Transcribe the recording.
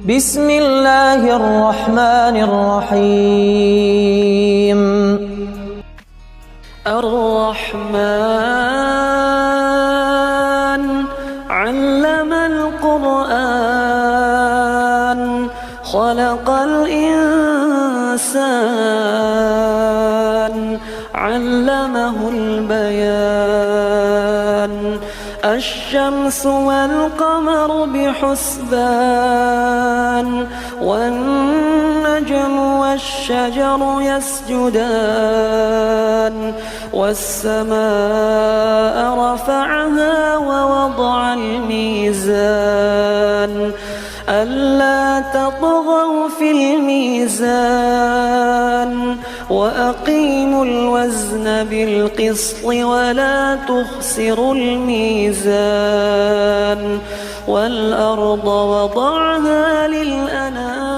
بسم الله الرحمن الرحيم. الرحمن علم القرآن خلق الإنسان علمه البيان. الشمس والقمر بحسبان والنجم والشجر يسجدان والسماء رفعها ووضع الميزان ألا تطغوا في الميزان وأقيموا الوزن بالقسط ولا تخسروا الميزان والأرض وضعها للأنام